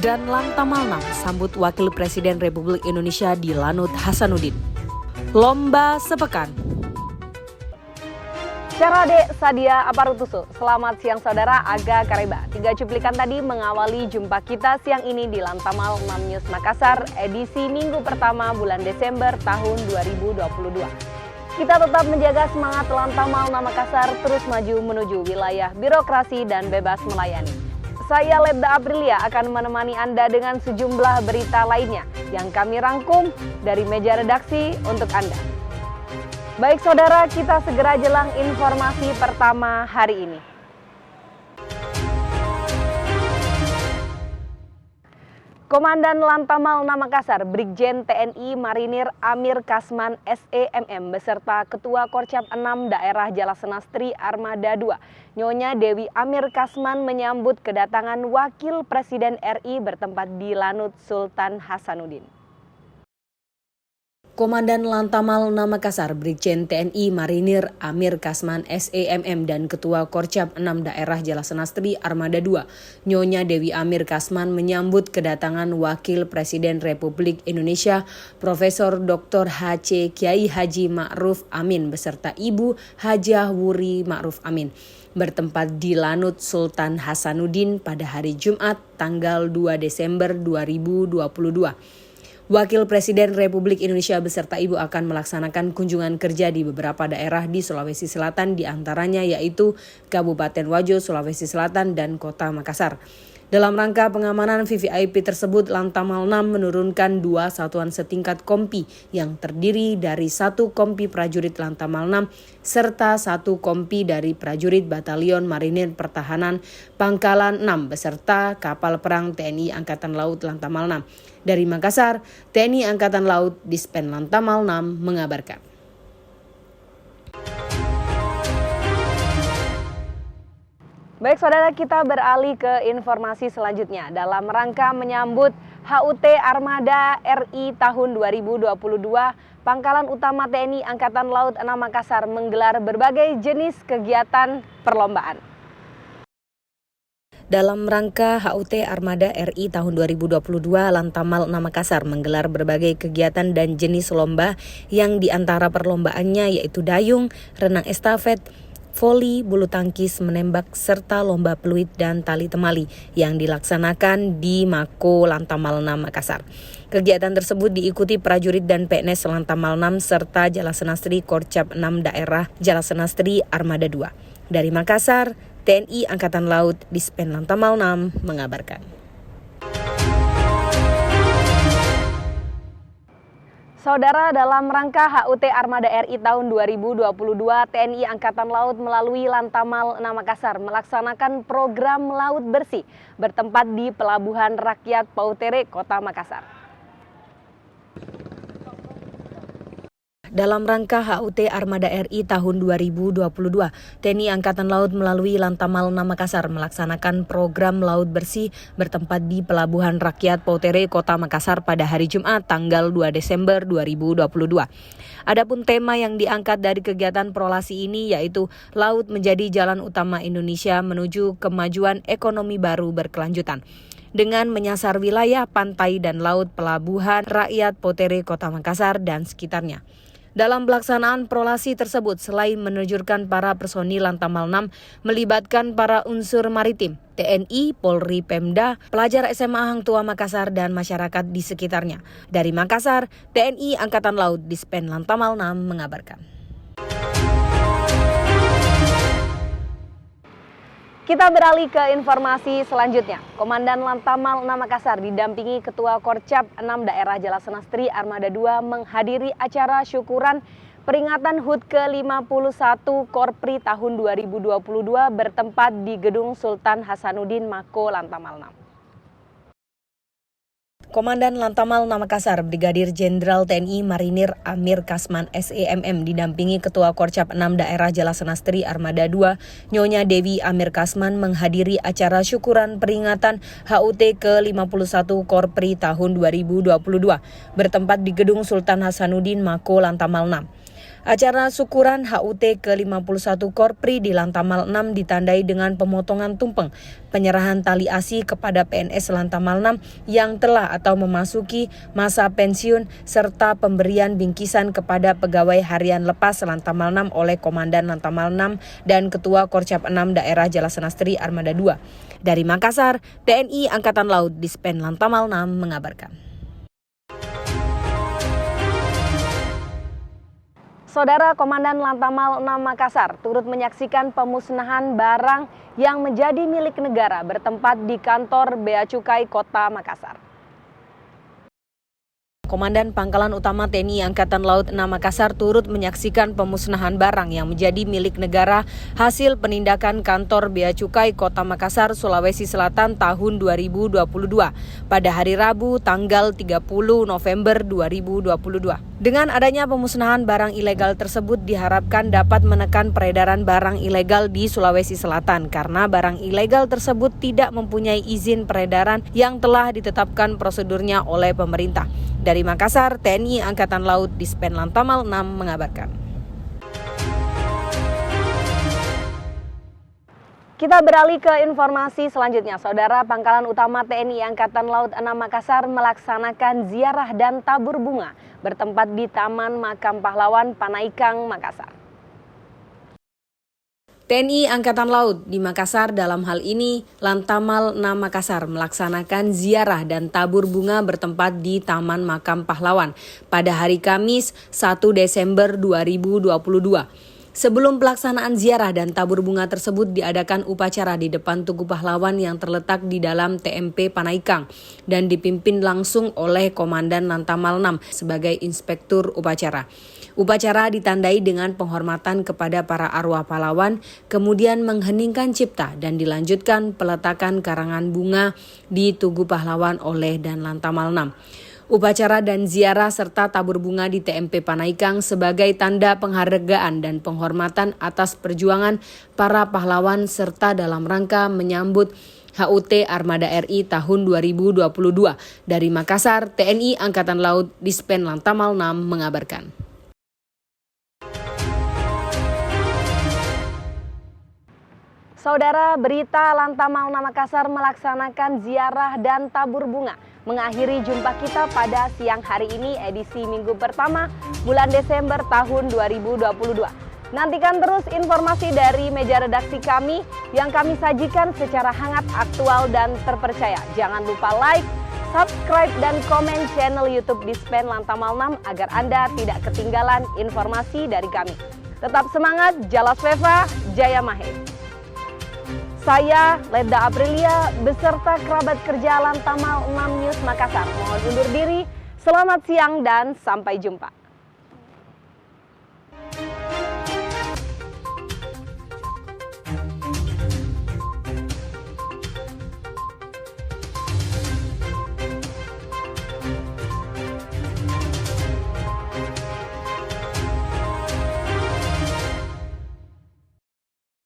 Dan Lantamal 6 sambut Wakil Presiden Republik Indonesia di Lanut Hasanuddin. Lomba sepekan. Carade Sadia Aparutusu, selamat siang saudara, Aga Kareba. 3 cuplikan tadi mengawali jumpa kita siang ini di Lantamal 6 News Makassar, edisi minggu pertama bulan Desember tahun 2022. Kita tetap menjaga semangat Lantamal 6 Makassar terus maju menuju wilayah birokrasi dan bebas melayani. Saya Lebda Aprilia akan menemani Anda dengan sejumlah berita lainnya yang kami rangkum dari meja redaksi untuk Anda. Baik saudara, kita segera jelang informasi pertama hari ini. Komandan Lantamal 6 Makassar, Brigjen TNI Marinir Amir Kasman SEMM beserta Ketua Korcap 6 Daerah Jalasenastri Armada 2, Nyonya Dewi Amir Kasman menyambut kedatangan Wakil Presiden RI bertempat di Lanut Sultan Hasanuddin. Komandan Lantamal 6 Makassar, Brigjen TNI Marinir Amir Kasman SEMM dan Ketua Korcap 6 Daerah Jalasenastri Armada 2, Nyonya Dewi Amir Kasman menyambut kedatangan Wakil Presiden Republik Indonesia Profesor Dr. H.C. Kiai Haji Ma'ruf Amin beserta Ibu Hajah Wuri Ma'ruf Amin bertempat di Lanut Sultan Hasanuddin pada hari Jumat tanggal 2 Desember 2022. Wakil Presiden Republik Indonesia beserta Ibu akan melaksanakan kunjungan kerja di beberapa daerah di Sulawesi Selatan, di antaranya yaitu Kabupaten Wajo, Sulawesi Selatan, dan Kota Makassar. Dalam rangka pengamanan VVIP tersebut, Lantamal 6 menurunkan 2 satuan setingkat kompi yang terdiri dari 1 kompi prajurit Lantamal 6 serta 1 kompi dari prajurit Batalion Marinir Pertahanan Pangkalan 6 beserta kapal perang TNI Angkatan Laut Lantamal 6. Dari Makassar, TNI Angkatan Laut Dispen Lantamal 6 mengabarkan. Baik saudara, kita beralih ke informasi selanjutnya. Dalam rangka menyambut HUT Armada RI tahun 2022, Pangkalan Utama TNI Angkatan Laut 6 Makassar menggelar berbagai jenis kegiatan perlombaan. Dalam rangka HUT Armada RI tahun 2022, Lantamal 6 Makassar menggelar berbagai kegiatan dan jenis lomba yang diantara perlombaannya yaitu dayung, renang estafet, voli, bulu tangkis, menembak, serta lomba peluit dan tali temali yang dilaksanakan di Mako Lantamal 6 Makassar. Kegiatan tersebut diikuti prajurit dan PNS Lantamal 6 serta Jalasenastri Korcap 6 Daerah Jalasenastri Armada 2. Dari Makassar, TNI Angkatan Laut Dispen Lantamal 6 mengabarkan. Saudara, dalam rangka HUT Armada RI tahun 2022, TNI Angkatan Laut melalui Lantamal 6 Makassar melaksanakan program Laut Bersih bertempat di Pelabuhan Rakyat Pautere, Kota Makassar. Dalam rangka HUT Armada RI tahun 2022, TNI Angkatan Laut melalui Lantamal 6 Makassar melaksanakan program Laut Bersih bertempat di Pelabuhan Rakyat Pautere, Kota Makassar pada hari Jumat tanggal 2 Desember 2022. Adapun tema yang diangkat dari kegiatan prolasi ini yaitu Laut menjadi jalan utama Indonesia menuju kemajuan ekonomi baru berkelanjutan, dengan menyasar wilayah pantai dan laut Pelabuhan Rakyat Pautere, Kota Makassar dan sekitarnya. Dalam pelaksanaan prolasi tersebut, selain menerjunkan para personil Lantamal 6, melibatkan para unsur maritim, TNI, Polri, Pemda, pelajar SMA Hang Tua Makassar, dan masyarakat di sekitarnya. Dari Makassar, TNI Angkatan Laut Dispen Lantamal 6 mengabarkan. Kita beralih ke informasi selanjutnya. Komandan Lantamal 6 Makassar didampingi Ketua Korcap 6 Daerah Jalasenastri Armada 2 menghadiri acara syukuran peringatan HUT ke-51 Korpri tahun 2022 bertempat di Gedung Sultan Hasanuddin Mako Lantamal 6. Komandan Lantamal 6 Makassar, Brigadir Jenderal TNI Marinir Amir Kasman SEMM didampingi Ketua Korcap 6 Daerah Jalasenastri Armada 2, Nyonya Dewi Amir Kasman menghadiri acara syukuran peringatan HUT ke-51 Korpri tahun 2022 bertempat di Gedung Sultan Hasanuddin Mako Lantamal 6. Acara syukuran HUT ke-51 Korpri di Lantamal 6 ditandai dengan pemotongan tumpeng, penyerahan tali asi kepada PNS Lantamal 6 yang telah atau memasuki masa pensiun, serta pemberian bingkisan kepada pegawai harian lepas Lantamal 6 oleh Komandan Lantamal 6 dan Ketua Korcap 6 Daerah Jalasenastri Armada 2. Dari Makassar, TNI Angkatan Laut Dispen Lantamal 6 mengabarkan. Saudara Komandan Lantamal 6 Makassar turut menyaksikan pemusnahan barang yang menjadi milik negara bertempat di kantor Bea Cukai Kota Makassar. Komandan Pangkalan Utama TNI Angkatan Laut 6 Makassar turut menyaksikan pemusnahan barang yang menjadi milik negara hasil penindakan kantor Bea Cukai Kota Makassar, Sulawesi Selatan tahun 2022 pada hari Rabu tanggal 30 November 2022. Dengan adanya pemusnahan barang ilegal tersebut diharapkan dapat menekan peredaran barang ilegal di Sulawesi Selatan karena barang ilegal tersebut tidak mempunyai izin peredaran yang telah ditetapkan prosedurnya oleh pemerintah. Dari Makassar, TNI Angkatan Laut Dispen Lantamal 6 mengabarkan. Kita beralih ke informasi selanjutnya. Saudara, Pangkalan Utama TNI Angkatan Laut 6 Makassar melaksanakan ziarah dan tabur bunga bertempat di Taman Makam Pahlawan Panaikang, Makassar. TNI Angkatan Laut di Makassar dalam hal ini Lantamal 6 Makassar melaksanakan ziarah dan tabur bunga bertempat di Taman Makam Pahlawan pada hari Kamis 1 Desember 2022. Sebelum pelaksanaan ziarah dan tabur bunga tersebut diadakan upacara di depan Tugu Pahlawan yang terletak di dalam TMP Panaikang dan dipimpin langsung oleh Komandan Lantamal 6 sebagai inspektur upacara. Upacara ditandai dengan penghormatan kepada para arwah pahlawan, kemudian mengheningkan cipta dan dilanjutkan peletakan karangan bunga di Tugu Pahlawan oleh dan Lantamal 6. Upacara dan ziarah serta tabur bunga di TMP Panaikang sebagai tanda penghargaan dan penghormatan atas perjuangan para pahlawan serta dalam rangka menyambut HUT Armada RI tahun 2022. Dari Makassar, TNI Angkatan Laut Dispen Lantamal 6 mengabarkan. Saudara, berita Lantamal 6 Makassar melaksanakan ziarah dan tabur bunga mengakhiri jumpa kita pada siang hari ini edisi minggu pertama bulan Desember tahun 2022. Nantikan terus informasi dari meja redaksi kami yang kami sajikan secara hangat, aktual, dan terpercaya. Jangan lupa like, subscribe, dan komen channel YouTube Dispen Lantamal 6 agar Anda tidak ketinggalan informasi dari kami. Tetap semangat, Jalas Veva, Jaya Mahe. Saya, Leda Aprilia, beserta kerabat kerja Lantamal 6 News Makassar, mohon undur diri. Selamat siang dan sampai jumpa.